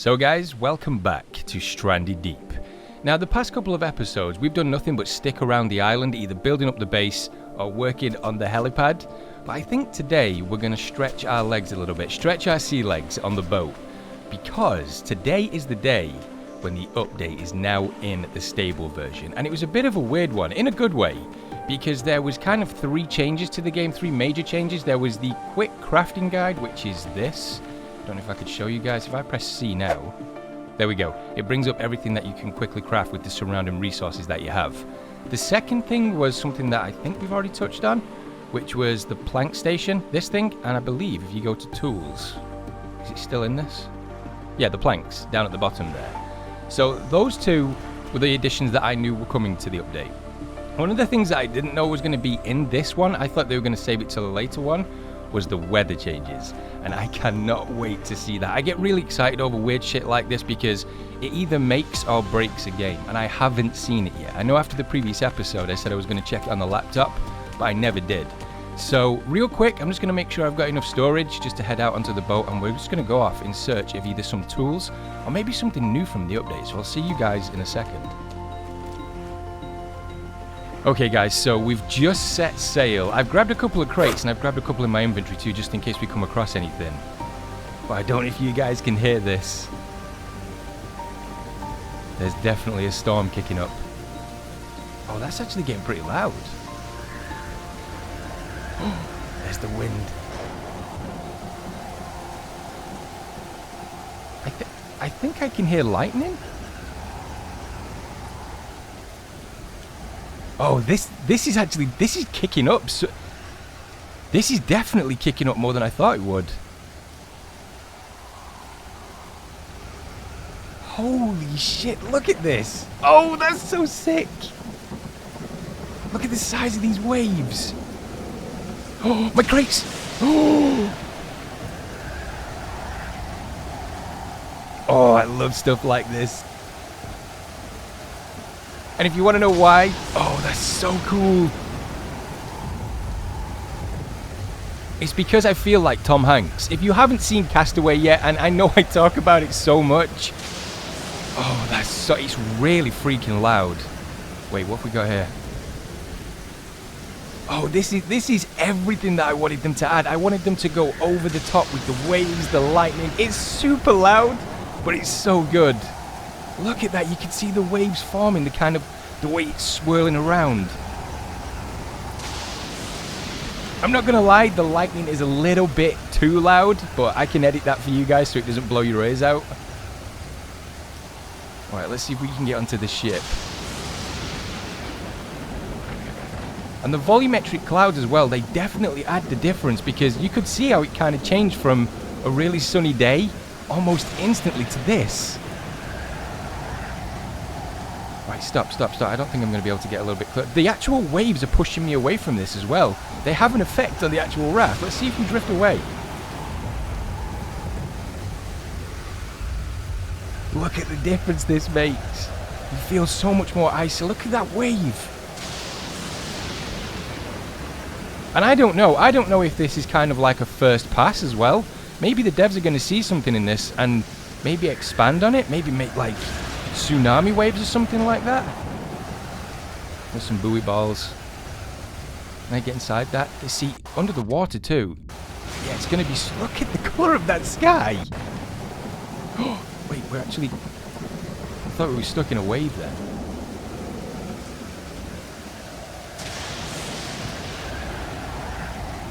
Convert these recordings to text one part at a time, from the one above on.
So guys, welcome back to Stranded Deep. Now the past couple of episodes we've done nothing but stick around the island, either building up the base or working on the helipad. But I think today we're going to stretch our legs a little bit, stretch our sea legs on the boat. Because today is the day when the update is now in the stable version. And it was a bit of a weird one, in a good way. Because there was kind of three changes to the game, three major changes. There was the quick crafting guide, which is this. I don't know if I could show you guys. If I press C now, there we go. It brings up everything that you can quickly craft with the surrounding resources that you have. The second thing was something that I think we've already touched on, which was the plank station, this thing. And I believe if you go to tools, is it still in this? Yeah, the planks down at the bottom there. So those two were the additions that I knew were coming to the update. One of the things that I didn't know was going to be in this one, I thought they were going to save it till a later one, was the weather changes. And I cannot wait to see that. I get really excited over weird shit like this because it either makes or breaks a game. And I haven't seen it yet. I know after the previous episode I said I was going to check it on the laptop, but I never did. So real quick, I'm just going to make sure I've got enough storage just to head out onto the boat, and we're just going to go off in search of either some tools or maybe something new from the update. So I'll see you guys in a second. Okay guys, so we've just set sail. I've grabbed a couple of crates and I've grabbed a couple in my inventory too, just in case we come across anything. But I don't know if you guys can hear this. There's definitely a storm kicking up. Oh, that's actually getting pretty loud. There's the wind. I think I can hear lightning. Oh, this is kicking up. So, this is definitely kicking up more than I thought it would. Holy shit, look at this. Oh, that's so sick. Look at the size of these waves. Oh, my crates. Oh, I love stuff like this. And if you want to know why, oh, that's so cool. It's because I feel like Tom Hanks. If you haven't seen Castaway yet, and I know I talk about it so much, oh, that's so, it's really freaking loud. Wait, what have we got here? Oh, this is everything that I wanted them to add. I wanted them to go over the top with the waves, the lightning. It's super loud, but it's so good. Look at that, you can see the waves forming, the way it's swirling around. I'm not gonna lie, the lightning is a little bit too loud, but I can edit that for you guys so it doesn't blow your ears out. Alright, let's see if we can get onto the ship. And the volumetric clouds as well, they definitely add the difference, because you could see how it kind of changed from a really sunny day almost instantly to this. Right, stop. I don't think I'm going to be able to get a little bit closer. The actual waves are pushing me away from this as well. They have an effect on the actual raft. Let's see if we drift away. Look at the difference this makes. You feel so much more icy. Look at that wave. And I don't know if this is kind of like a first pass as well. Maybe the devs are going to see something in this and maybe expand on it. Maybe make like tsunami waves or something like that. There's some buoy balls. Can I get inside that? They see under the water too. Yeah, it's gonna be. Look at the colour of that sky. Oh, wait, we're actually. I thought we were stuck in a wave there.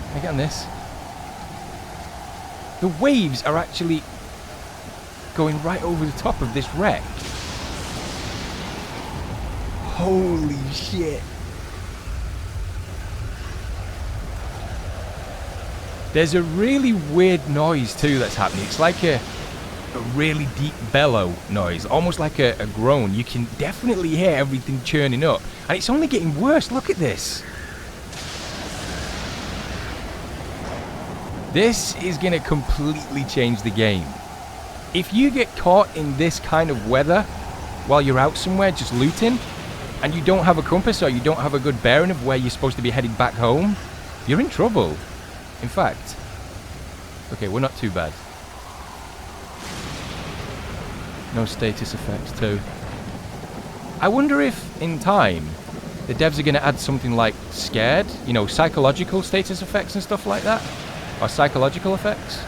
Can I get on this? The waves are actually going right over the top of this wreck. Holy shit. There's a really weird noise too that's happening. It's like a really deep bellow noise, almost like a groan. You can definitely hear everything churning up. And it's only getting worse. Look at this. This is going to completely change the game. If you get caught in this kind of weather while you're out somewhere just looting, and you don't have a compass or you don't have a good bearing of where you're supposed to be heading back home, you're in trouble. In fact, okay, we're not too bad. No status effects too. I wonder if, in time, the devs are going to add something like scared, you know, psychological status effects and stuff like that. Or psychological effects.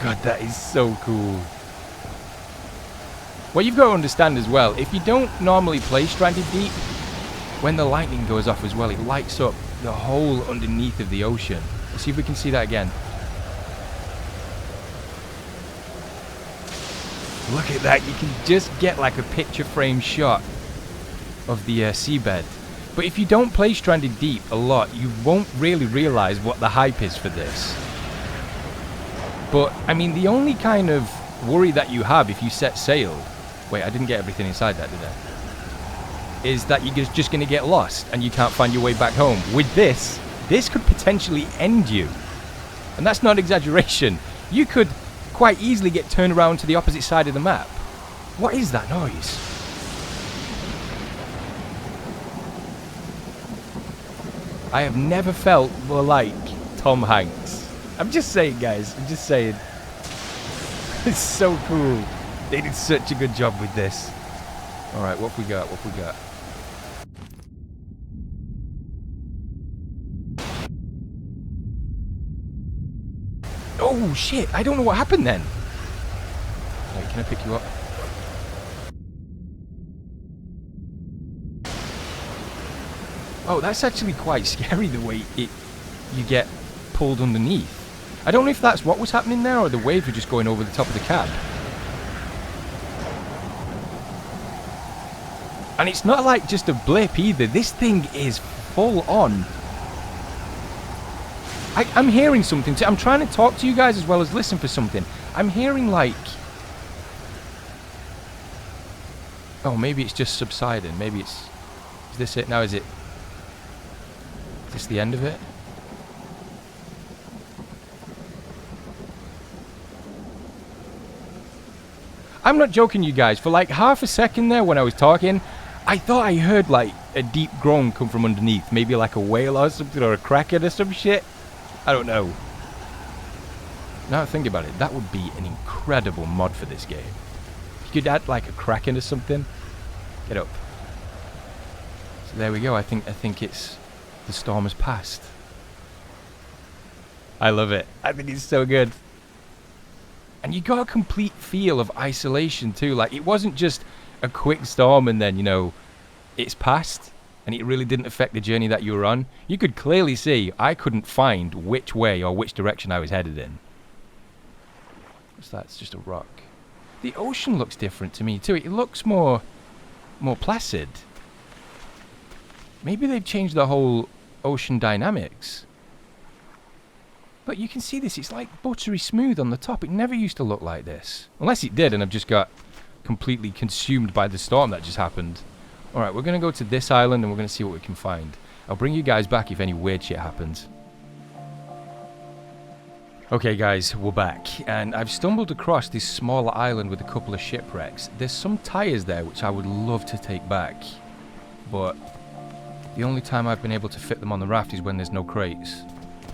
God, that is so cool. What you've got to understand as well, if you don't normally play Stranded Deep, when the lightning goes off as well, it lights up the whole underneath of the ocean. Let's see if we can see that again. Look at that, you can just get like a picture frame shot of the seabed. But if you don't play Stranded Deep a lot, you won't really realise what the hype is for this. But, I mean, the only kind of worry that you have if you set sail... Wait, I didn't get everything inside that, did I? Is that you're just going to get lost and you can't find your way back home. With this could potentially end you. And that's not exaggeration. You could quite easily get turned around to the opposite side of the map. What is that noise? I have never felt more like Tom Hanks. I'm just saying, guys. I'm just saying. It's so cool. They did such a good job with this. Alright, what have we got? What have we got? Oh, shit. I don't know what happened then. Wait, can I pick you up? Oh, that's actually quite scary, the way you get pulled underneath. I don't know if that's what was happening there or the waves were just going over the top of the cab. And it's not like just a blip either. This thing is full on. I'm hearing something too. I'm trying to talk to you guys as well as listen for something. I'm hearing like... Oh, maybe it's just subsiding. Maybe it's... Is this it now? Is this the end of it? I'm not joking, you guys. For like half a second there when I was talking, I thought I heard like a deep groan come from underneath. Maybe like a whale or something, or a kraken or some shit. I don't know. Now think about it, that would be an incredible mod for this game. If you could add like a kraken or something. Get up. So there we go. I think it's... The storm has passed. I love it. I think it's so good. And you got a complete feel of isolation too. Like, it wasn't just a quick storm and then, you know, it's passed and it really didn't affect the journey that you were on. You could clearly see I couldn't find which way or which direction I was headed in. What's that? It's just a rock. The ocean looks different to me too. It looks more placid. Maybe they've changed the whole ocean dynamics. But you can see this, it's like buttery smooth on the top. It never used to look like this. Unless it did and I've just got completely consumed by the storm that just happened. Alright, we're going to go to this island and we're going to see what we can find. I'll bring you guys back if any weird shit happens. Okay guys, we're back. And I've stumbled across this smaller island with a couple of shipwrecks. There's some tyres there which I would love to take back. But the only time I've been able to fit them on the raft is when there's no crates.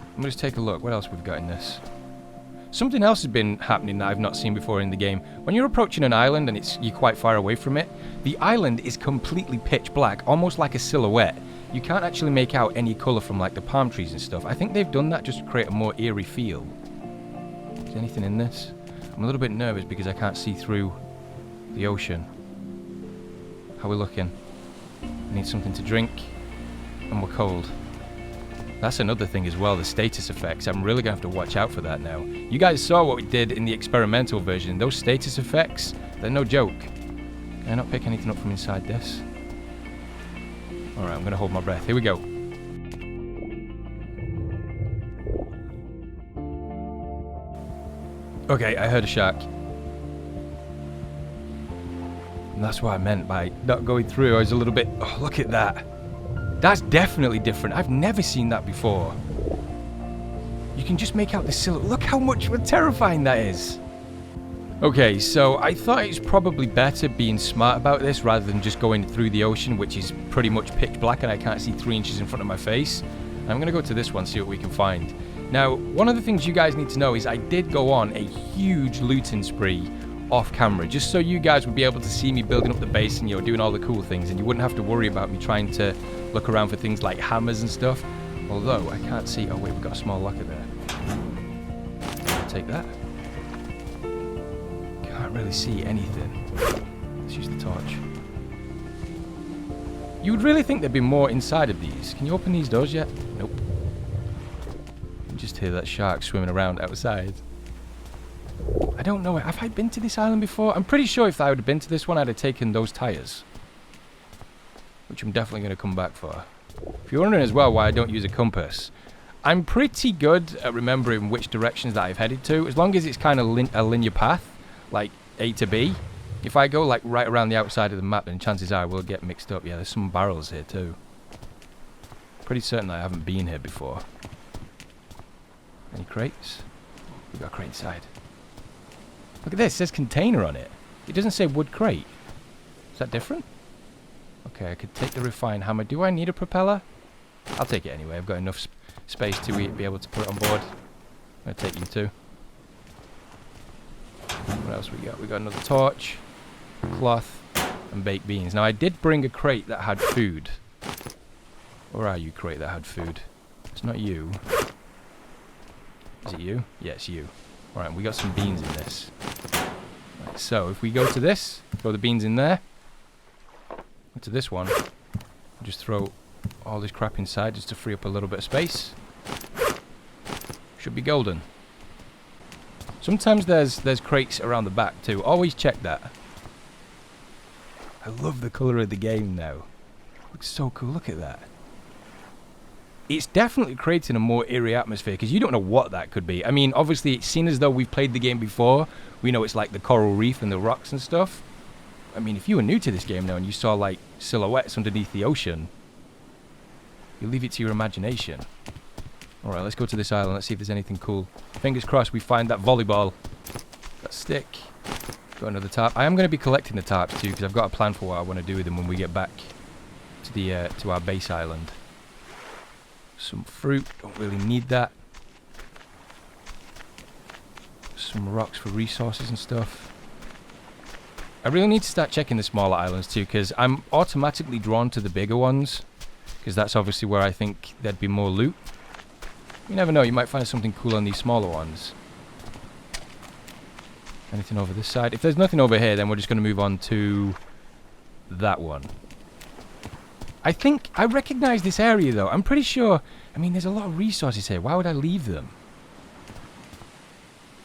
Let me just take a look. What else we've got in this? Something else has been happening that I've not seen before in the game. When you're approaching an island and you're quite far away from it, the island is completely pitch black, almost like a silhouette. You can't actually make out any colour from like the palm trees and stuff. I think they've done that just to create a more eerie feel. Is there anything in this? I'm a little bit nervous because I can't see through the ocean. How are we looking? I need something to drink and we're cold. That's another thing as well, the status effects. I'm really going to have to watch out for that now. You guys saw what we did in the experimental version. Those status effects, they're no joke. Can I not pick anything up from inside this? Alright, I'm going to hold my breath. Here we go. Okay, I heard a shark. And that's what I meant by not going through. I was a little bit... Oh, look at that. That's definitely different. I've never seen that before. You can just make out the silhouette. Look how much more terrifying that is. Okay, so I thought it's probably better being smart about this rather than just going through the ocean, which is pretty much pitch black and I can't see 3 inches in front of my face. I'm going to go to this one, see what we can find. Now, one of the things you guys need to know is I did go on a huge looting spree off camera, just so you guys would be able to see me building up the base and, you know, doing all the cool things, and you wouldn't have to worry about me trying to look around for things like hammers and stuff. Although, I can't see... Oh, wait, we've got a small locker there. I'll take that. Can't really see anything. Let's use the torch. You would really think there'd be more inside of these. Can you open these doors yet? Nope. You just hear that shark swimming around outside. I don't know. Have I been to this island before? I'm pretty sure if I would have been to this one, I'd have taken those tyres. Which I'm definitely going to come back for. If you're wondering as well why I don't use a compass, I'm pretty good at remembering which directions that I've headed to. As long as it's kind of a linear path, like A to B. If I go like right around the outside of the map, then chances are I will get mixed up. Yeah, there's some barrels here too. Pretty certain I haven't been here before. Any crates? We've got a crate inside. Look at this, it says container on it. It doesn't say wood crate. Is that different? Okay, I could take the refined hammer. Do I need a propeller? I'll take it anyway. I've got enough space to be able to put it on board. I'm going to take you too. What else we got? We got another torch, cloth, and baked beans. Now, I did bring a crate that had food. Where are you, crate that had food? It's not you. Is it you? Yeah, it's you. Alright, we got some beans in this. Right, so, if we go to this, throw the beans in there. Go to this one. Just throw all this crap inside just to free up a little bit of space. Should be golden. Sometimes there's crates around the back too. Always check that. I love the colour of the game now. Looks so cool. Look at that. It's definitely creating a more eerie atmosphere because you don't know what that could be. I mean, obviously, it's seen as though we've played the game before. We know it's like the coral reef and the rocks and stuff. I mean, if you were new to this game now and you saw like silhouettes underneath the ocean, you leave it to your imagination. Alright, let's go to this island. Let's see if there's anything cool. Fingers crossed we find that volleyball. That stick. Got another tarp. I am going to be collecting the tarps too because I've got a plan for what I want to do with them when we get back to the to our base island. Some fruit. Don't really need that. Some rocks for resources and stuff. I really need to start checking the smaller islands too because I'm automatically drawn to the bigger ones because that's obviously where I think there'd be more loot. You never know, you might find something cool on these smaller ones. Anything over this side? If there's nothing over here, then we're just going to move on to that one. I think I recognize this area though. I'm pretty sure, I mean, there's a lot of resources here. Why would I leave them?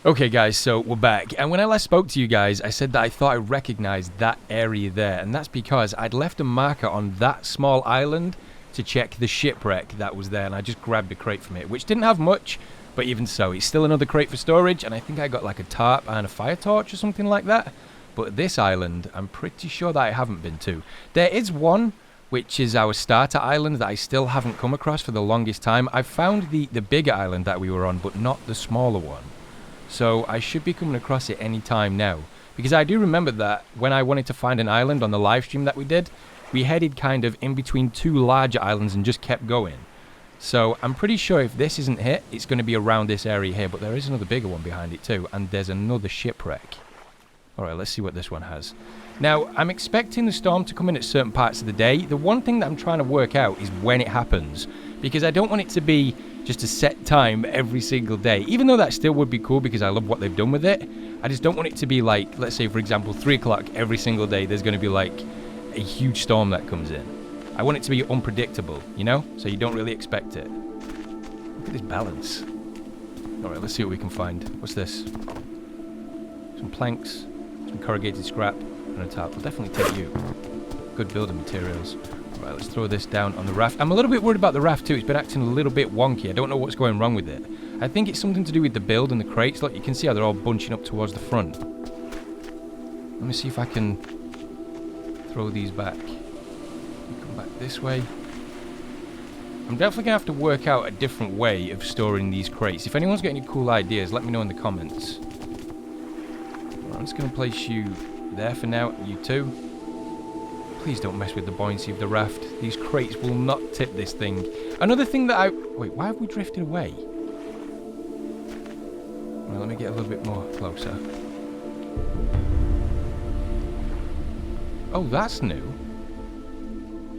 Okay guys, so we're back. And when I last spoke to you guys, I said that I thought I recognized that area there. And that's because I'd left a marker on that small island to check the shipwreck that was there, and I just grabbed a crate from it, which didn't have much, but even so, it's still another crate for storage, and I think I got like a tarp and a fire torch or something like that. But this island, I'm pretty sure that I haven't been to. There is one, which is our starter island, that I still haven't come across for the longest time. I've found the bigger island that we were on, but not the smaller one. So I should be coming across it any time now, because I do remember that when I wanted to find an island on the live stream that we did, we headed kind of in between two larger islands and just kept going. So I'm pretty sure if this isn't hit, it's going to be around this area here. But there is another bigger one behind it too. And there's another shipwreck. Alright, let's see what this one has. Now, I'm expecting the storm to come in at certain parts of the day. The one thing that I'm trying to work out is when it happens. Because I don't want it to be just a set time every single day. Even though that still would be cool because I love what they've done with it. I just don't want it to be like, let's say for example, 3 o'clock every single day. There's going to be like a huge storm that comes in. I want it to be unpredictable, you know? So you don't really expect it. Look at this balance. Alright, let's see what we can find. What's this? Some planks, some corrugated scrap, and a tarp. I'll definitely take you. Good building materials. Alright, let's throw this down on the raft. I'm a little bit worried about the raft too. It's been acting a little bit wonky. I don't know what's going wrong with it. I think it's something to do with the build and the crates. Look, you can see how they're all bunching up towards the front. Let me see if I can throw these back. Come back this way. I'm definitely going to have to work out a different way of storing these crates. If anyone's got any cool ideas, let me know in the comments. Right, I'm just going to place you there for now. You too. Please don't mess with the buoyancy of the raft. These crates will not tip this thing. Another thing that wait, why have we drifted away? Well, let me get a little bit more closer. Oh, that's new.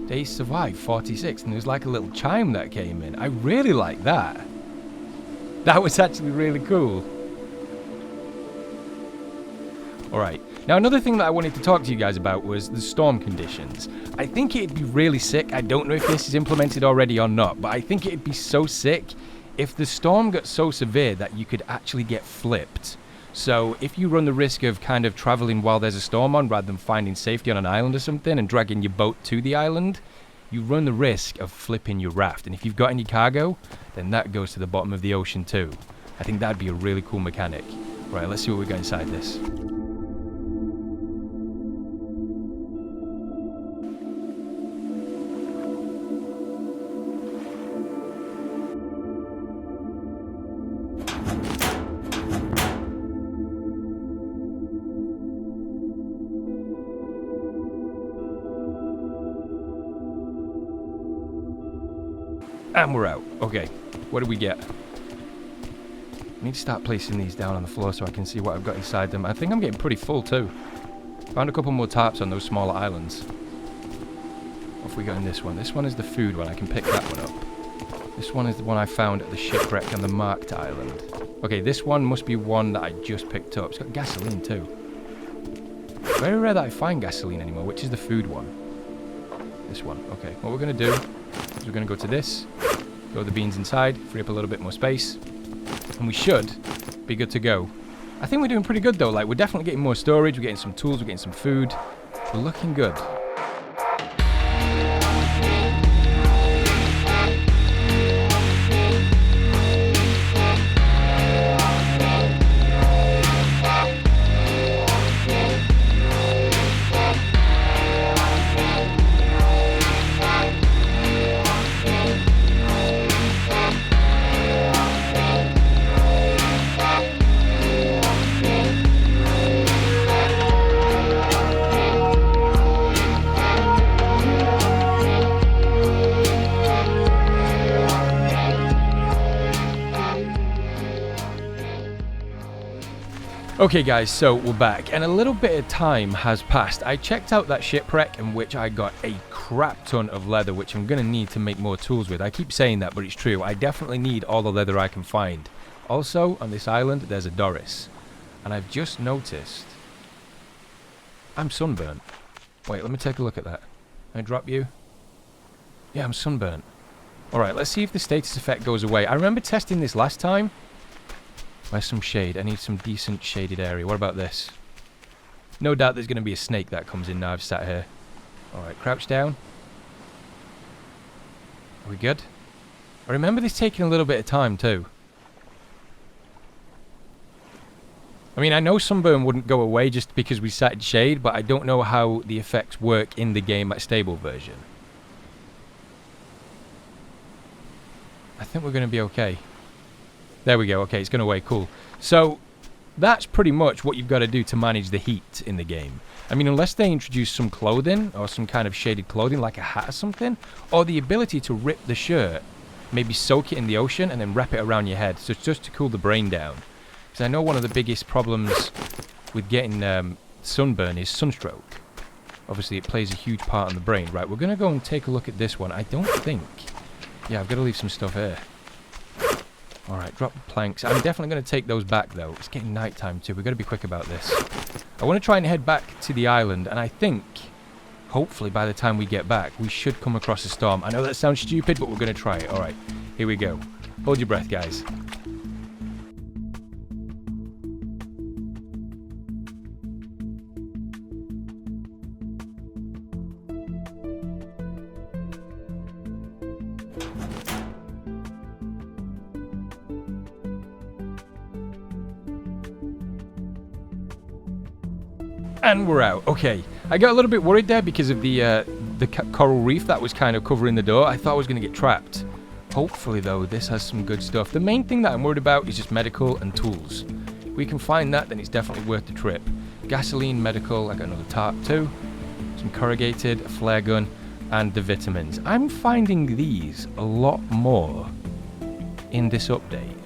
Days survived 46, and there's like a little chime that came in. I really like that. That was actually really cool. Alright, now another thing that I wanted to talk to you guys about was the storm conditions. I think it'd be really sick. I don't know if this is implemented already or not, but I think it'd be so sick if the storm got so severe that you could actually get flipped. So if you run the risk of kind of traveling while there's a storm on rather than finding safety on an island or something and dragging your boat to the island, you run the risk of flipping your raft. And if you've got any cargo, then that goes to the bottom of the ocean too. I think that'd be a really cool mechanic. Right, let's see what we got inside this. And we're out. Okay, what do we get? I need to start placing these down on the floor so I can see what I've got inside them. I think I'm getting pretty full too. Found a couple more tarps on those smaller islands. What have we got in this one? This one is the food one. I can pick that one up. This one is the one I found at the shipwreck on the marked island. Okay, this one must be one that I just picked up. It's got gasoline too. Very rare that I find gasoline anymore. Which is the food one? This one. Okay, what we're going to do is we're going to go to this, throw the beans inside, free up a little bit more space, and we should be good to go. I think we're doing pretty good though. Like, we're definitely getting more storage, we're getting some tools, we're getting some food. We're looking good. Okay guys, so we're back, and a little bit of time has passed. I checked out that shipwreck in which I got a crap ton of leather, which I'm going to need to make more tools with. I keep saying that, but it's true. I definitely need all the leather I can find. Also, on this island, there's a Doris. And I've just noticed I'm sunburnt. Wait, let me take a look at that. Can I drop you? Yeah, I'm sunburnt. Alright, let's see if the status effect goes away. I remember testing this last time. Where's some shade? I need some decent shaded area. What about this? No doubt there's going to be a snake that comes in now I've sat here. Alright, crouch down. Are we good? I remember this taking a little bit of time too. I mean, I know sunburn wouldn't go away just because we sat in shade, but I don't know how the effects work in the game at stable version. I think we're going to be okay. There we go. Okay, it's going away. Cool. So that's pretty much what you've got to do to manage the heat in the game. I mean, unless they introduce some clothing or some kind of shaded clothing like a hat or something, or the ability to rip the shirt, maybe soak it in the ocean and then wrap it around your head. So it's just to cool the brain down. Because I know one of the biggest problems with getting sunburn is sunstroke. Obviously, it plays a huge part on the brain. Right, we're going to go and take a look at this one. I don't think... Yeah, I've got to leave some stuff here. Alright, drop the planks. I'm definitely going to take those back, though. It's getting nighttime, too. We've got to be quick about this. I want to try and head back to the island, and I think, hopefully, by the time we get back, we should come across a storm. I know that sounds stupid, but we're going to try it. Alright, here we go. Hold your breath, guys. And we're out. Okay, I got a little bit worried there because of the coral reef that was kind of covering the door. I thought I was going to get trapped. Hopefully, though, this has some good stuff. The main thing that I'm worried about is just medical and tools. If we can find that, then it's definitely worth the trip. Gasoline, medical, I got another tarp too. Some corrugated, a flare gun, and the vitamins. I'm finding these a lot more in this update.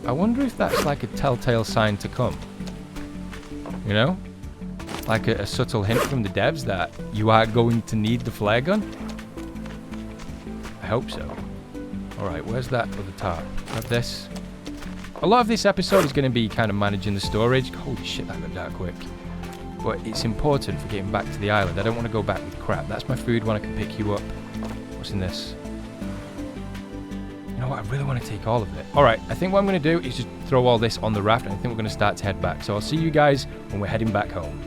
I wonder if that's like a telltale sign to come. You know? Like a subtle hint from the devs that you are going to need the flare gun? I hope so. Alright, where's that other tarp? Have this. A lot of this episode is going to be kind of managing the storage. Holy shit, that got dark quick. But it's important for getting back to the island. I don't want to go back with crap. That's my food when I can pick you up. What's in this? You know what? I really want to take all of it. Alright, I think what I'm going to do is just throw all this on the raft, and I think we're going to start to head back. So I'll see you guys when we're heading back home.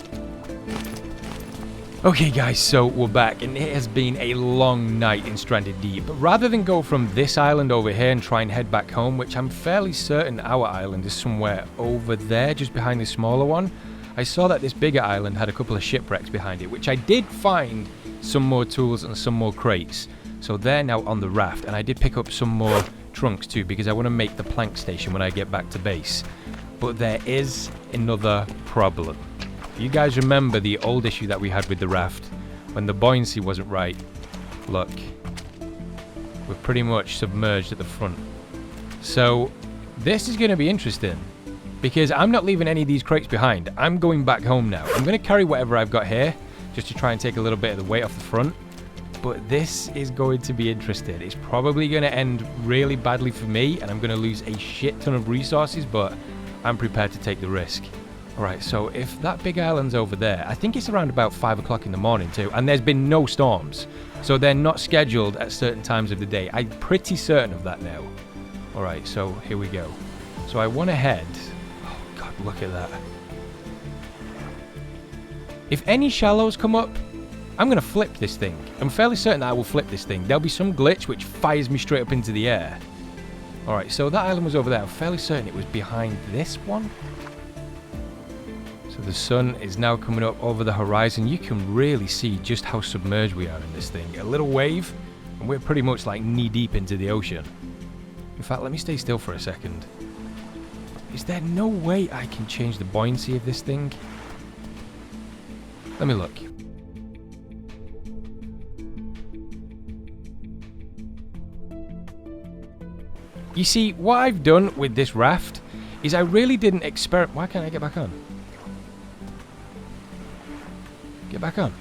Okay guys, so we're back, and it has been a long night in Stranded Deep. But rather than go from this island over here and try and head back home, which I'm fairly certain our island is somewhere over there, just behind the smaller one, I saw that this bigger island had a couple of shipwrecks behind it, which I did find some more tools and some more crates. So they're now on the raft, and I did pick up some more trunks too, because I want to make the plank station when I get back to base. But there is another problem. You guys remember the old issue that we had with the raft, when the buoyancy wasn't right? Look, we're pretty much submerged at the front. So this is going to be interesting, because I'm not leaving any of these crates behind. I'm going back home now. I'm going to carry whatever I've got here, just to try and take a little bit of the weight off the front. But this is going to be interesting. It's probably going to end really badly for me, and I'm going to lose a shit ton of resources, but I'm prepared to take the risk. Alright, so if that big island's over there, I think it's around about 5 o'clock in the morning too, and there's been no storms. So they're not scheduled at certain times of the day. I'm pretty certain of that now. Alright, so here we go. So I want to head... Oh god, look at that. If any shallows come up, I'm going to flip this thing. I'm fairly certain that I will flip this thing. There'll be some glitch which fires me straight up into the air. Alright, so that island was over there. I'm fairly certain it was behind this one. So the sun is now coming up over the horizon. You can really see just how submerged we are in this thing. A little wave, and we're pretty much like knee deep into the ocean. In fact, let me stay still for a second. Is there no way I can change the buoyancy of this thing? Let me look. You see, what I've done with this raft is I really didn't experiment. Why can't I get back on? Get back on.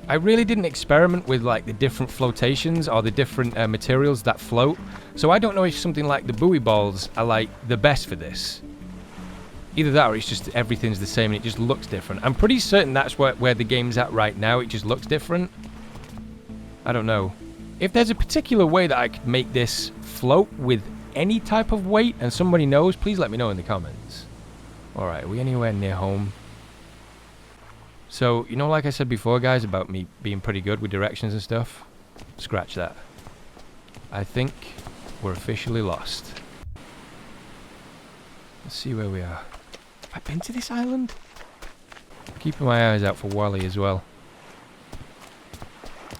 I really didn't experiment with like the different flotations or the different materials that float. So I don't know if something like the buoy balls are like the best for this. Either that or it's just everything's the same and it just looks different. I'm pretty certain that's where the game's at right now. It just looks different. I don't know. If there's a particular way that I could make this float with any type of weight and somebody knows, please let me know in the comments. Alright, are we anywhere near home? So, you know, like I said before, guys, about me being pretty good with directions and stuff? Scratch that. I think we're officially lost. Let's see where we are. Have I been to this island? Keeping my eyes out for Wally as well.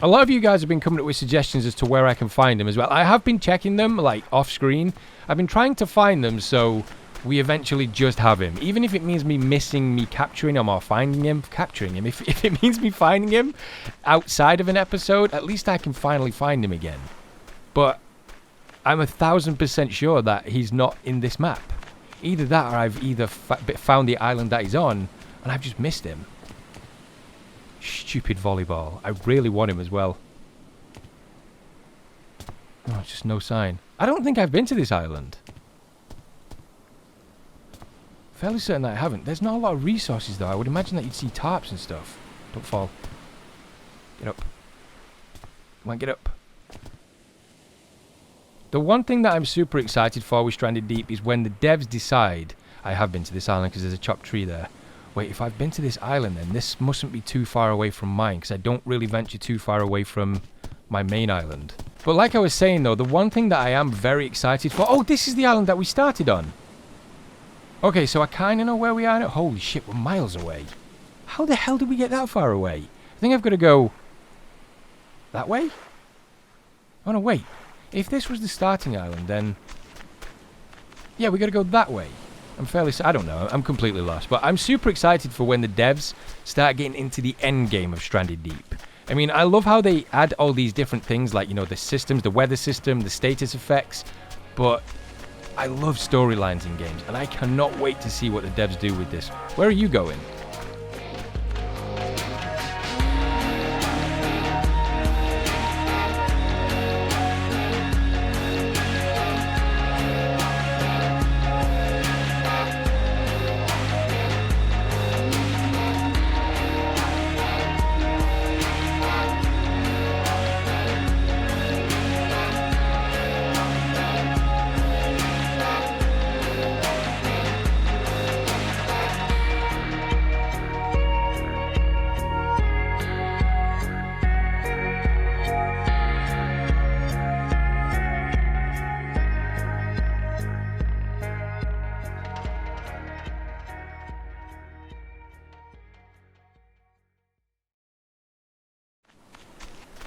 A lot of you guys have been coming up with suggestions as to where I can find them as well. I have been checking them, like, off screen. I've been trying to find them so we eventually just have him. Even if it means me capturing him or finding him, capturing him. If it means me finding him outside of an episode, at least I can finally find him again. But I'm 1000% sure that he's not in this map. Either that or I've either found the island that he's on and I've just missed him. Stupid volleyball. I really want him as well. Oh, just no sign. I don't think I've been to this island. Fairly certain that I haven't. There's not a lot of resources though. I would imagine that you'd see tarps and stuff. Don't fall. Get up. Come on, get up. The one thing that I'm super excited for with Stranded Deep is when the devs decide... I have been to this island because there's a chopped tree there. Wait, if I've been to this island then this mustn't be too far away from mine because I don't really venture too far away from my main island. But like I was saying though, the one thing that I am very excited for... Oh, this is the island that we started on. Okay, so I kind of know where we are now. Holy shit, we're miles away. How the hell did we get that far away? I think I've got to go... that way? Oh no, wait. If this was the starting island, then... yeah, we got to go that way. I'm fairly... I don't know. I'm completely lost. But I'm super excited for when the devs start getting into the end game of Stranded Deep. I mean, I love how they add all these different things, like, you know, the systems, the weather system, the status effects, but I love storylines in games, and I cannot wait to see what the devs do with this. Where are you going?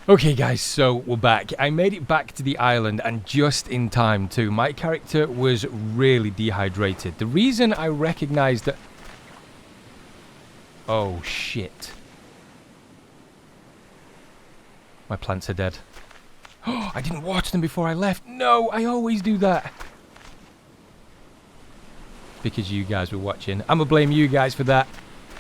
Okay guys, so we're back. I made it back to the island, and just in time too. My character was really dehydrated. The reason I recognized that... Oh shit. My plants are dead. Oh, I didn't water them before I left. No, I always do that. Because you guys were watching. I'm gonna blame you guys for that.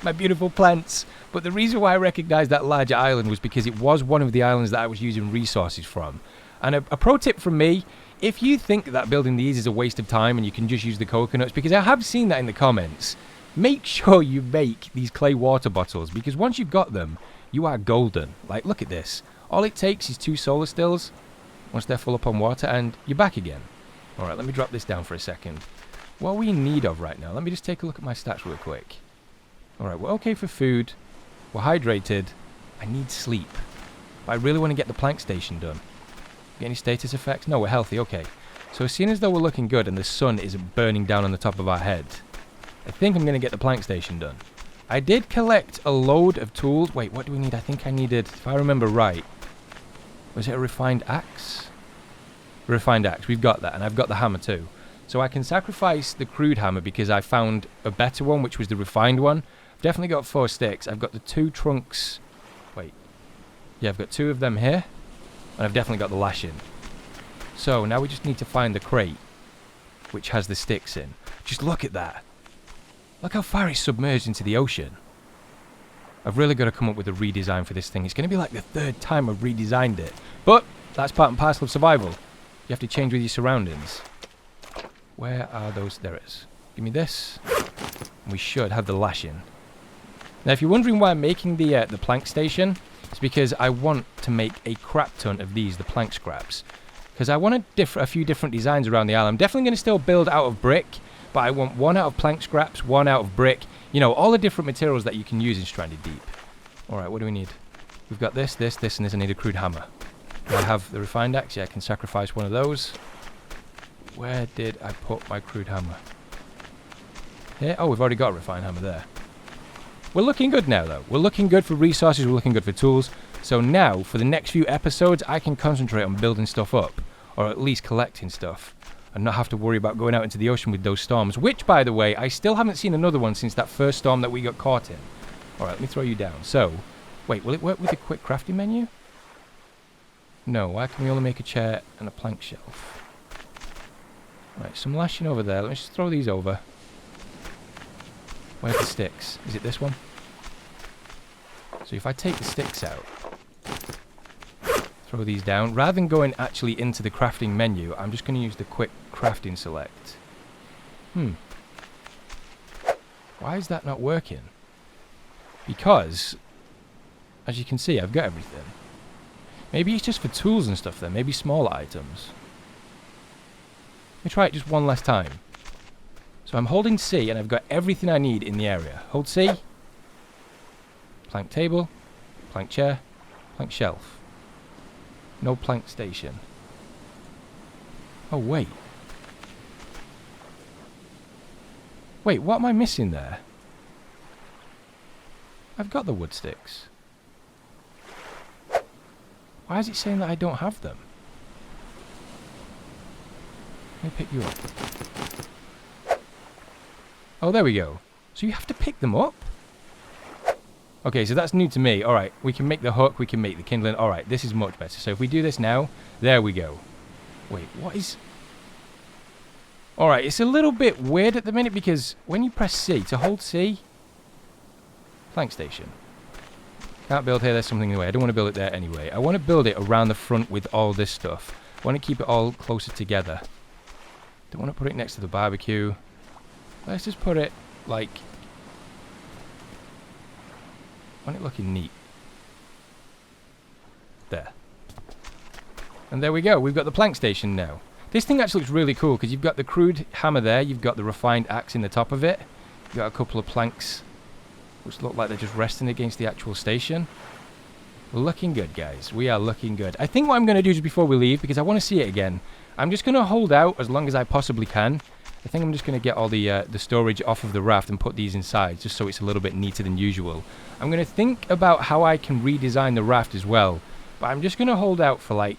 My beautiful plants. But the reason why I recognized that larger island was because it was one of the islands that I was using resources from. And a pro tip from me, if you think that building these is a waste of time and you can just use the coconuts, because I have seen that in the comments, make sure you make these clay water bottles, because once you've got them, you are golden. Like, look at this. All it takes is 2 solar stills, once they're full up on water, and you're back again. Alright, let me drop this down for a second. What are we in need of right now? Let me just take a look at my stats real quick. Alright, we're okay for food. We're hydrated. I need sleep. But I really want to get the plank station done. Get any status effects? No, we're healthy. Okay. So as soon as though we're looking good and the sun isn't burning down on the top of our head, I think I'm going to get the plank station done. I did collect a load of tools. Wait, what do we need? I think I needed, if I remember right, was it a refined axe? A refined axe. We've got that, and I've got the hammer too. So I can sacrifice the crude hammer because I found a better one, which was the refined one. Definitely got 4 sticks. I've got the 2 trunks. Wait. Yeah, I've got 2 of them here. And I've definitely got the lash in. So now we just need to find the crate, which has the sticks in. Just look at that. Look how far it's submerged into the ocean. I've really got to come up with a redesign for this thing. It's going to be like the 3rd time I've redesigned it. But that's part and parcel of survival. You have to change with your surroundings. Where are those? There it is. Give me this. And we should have the lash in. Now, if you're wondering why I'm making the plank station, it's because I want to make a crap ton of these, the plank scraps. Because I want a few different designs around the island. I'm definitely going to still build out of brick, but I want 1 out of plank scraps, 1 out of brick. You know, all the different materials that you can use in Stranded Deep. Alright, what do we need? We've got this, and this. I need a crude hammer. Do I have the refined axe? Yeah, I can sacrifice one of those. Where did I put my crude hammer? Here? Oh, we've already got a refined hammer there. We're looking good now, though. We're looking good for resources. We're looking good for tools. So now, for the next few episodes, I can concentrate on building stuff up. Or at least collecting stuff. And not have to worry about going out into the ocean with those storms. Which, by the way, I still haven't seen another one since that first storm that we got caught in. Alright, let me throw you down. So, wait, will it work with the quick crafting menu? No, why can we only make a chair and a plank shelf? Right, some lashing over there. Let me just throw these over. Where's the sticks? Is it this one? So if I take the sticks out, throw these down, rather than going actually into the crafting menu, I'm just going to use the quick crafting select. Why is that not working? Because, as you can see, I've got everything. Maybe it's just for tools and stuff then, maybe smaller items. Let me try it just one last time. So I'm holding C and I've got everything I need in the area. Hold C. Plank table. Plank chair. Plank shelf. No plank station. Oh, wait. Wait, what am I missing there? I've got the wood sticks. Why is it saying that I don't have them? Let me pick you up. Oh, there we go. So you have to pick them up? Okay, so that's new to me. All right, we can make the hook, we can make the kindling. All right, this is much better. So if we do this now, there we go. Wait, what is... All right, it's a little bit weird at the minute because when you press C, to hold C... Plank station. Can't build here, there's something in the way. I don't want to build it there anyway. I want to build it around the front with all this stuff. I want to keep it all closer together. Don't want to put it next to the barbecue. Let's just put it, like... I want it looking neat. There. And there we go. We've got the plank station now. This thing actually looks really cool because you've got the crude hammer there. You've got the refined axe in the top of it. You've got a couple of planks which look like they're just resting against the actual station. Looking good, guys. We are looking good. I think what I'm going to do just before we leave, because I want to see it again, I'm just going to hold out as long as I possibly can. I think I'm just going to get all the storage off of the raft and put these inside, just so it's a little bit neater than usual. I'm going to think about how I can redesign the raft as well. But I'm just going to hold out for like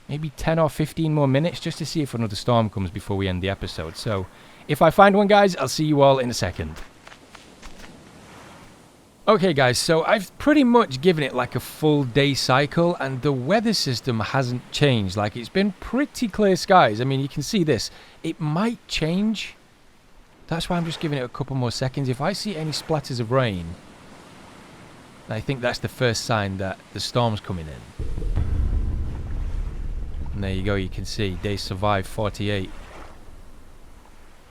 maybe 10 or 15 more minutes just to see if another storm comes before we end the episode. So if I find one, guys, I'll see you all in a second. Okay guys, so I've pretty much given it like a full day cycle and the weather system hasn't changed. Like, it's been pretty clear skies. I mean, you can see this. It might change. That's why I'm just giving it a couple more seconds. If I see any splatters of rain, I think that's the first sign that the storm's coming in. And there you go, you can see day survived 48.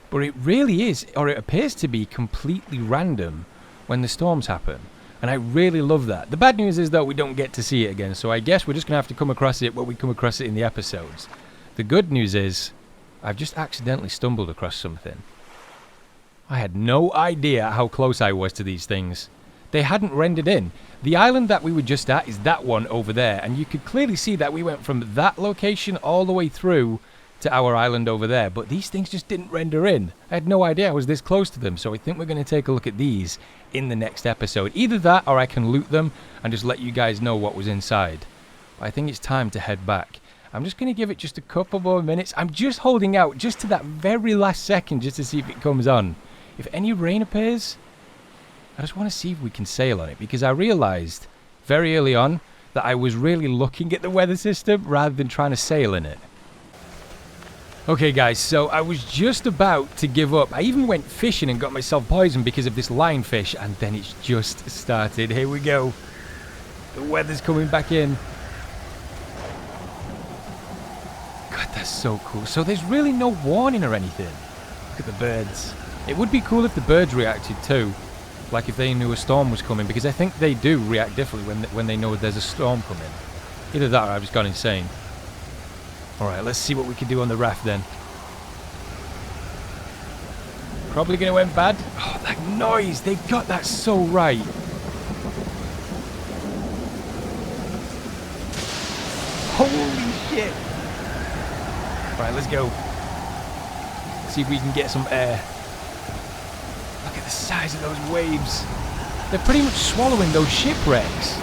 But it really is, or it appears to be, completely random when the storms happen, and I really love that. The bad news is that we don't get to see it again, so I guess we're just gonna have to come across it when we come across it in the episodes. The good news is I've just accidentally stumbled across something. I had no idea how close I was to these things. They hadn't rendered in. The island that we were just at is that one over there, and you could clearly see that we went from that location all the way through to our island over there, but these things just didn't render in. I had no idea I was this close to them, so I think we're going to take a look at these in the next episode. Either that, or I can loot them and just let you guys know what was inside. But I think it's time to head back. I'm just going to give it just a couple more minutes. I'm just holding out just to that very last second just to see if it comes on. If any rain appears, I just want to see if we can sail on it, because I realized very early on that I was really looking at the weather system rather than trying to sail in it. Okay guys, so I was just about to give up. I even went fishing and got myself poisoned because of this lionfish, and then it's just started. Here we go. The weather's coming back in. God, that's so cool. So there's really no warning or anything. Look at the birds. It would be cool if the birds reacted too. Like if they knew a storm was coming, because I think they do react differently when they know there's a storm coming. Either that or I've just gone insane. Alright, let's see what we can do on the raft then. Probably going to end bad. Oh, that noise! They've got that so right. Holy shit! Alright, let's go. See if we can get some air. Look at the size of those waves. They're pretty much swallowing those shipwrecks.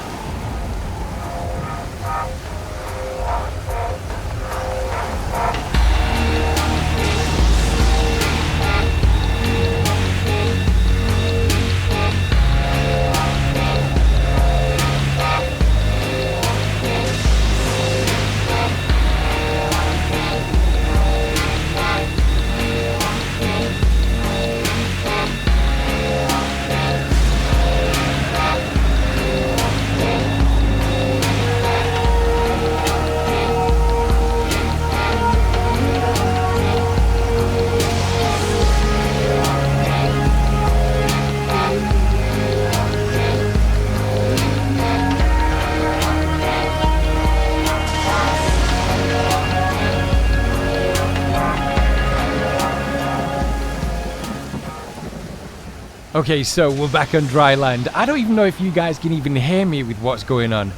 Okay, so we're back on dry land. I don't even know if you guys can even hear me with what's going on,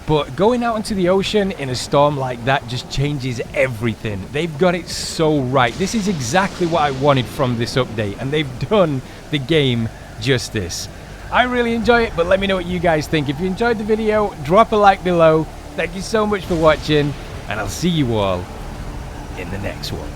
but going out into the ocean in a storm like that just changes everything. They've got it so right. This is exactly what I wanted from this update, and they've done the game justice. I really enjoy it, but let me know what you guys think. If you enjoyed the video, drop a like below. Thank you so much for watching, and I'll see you all in the next one.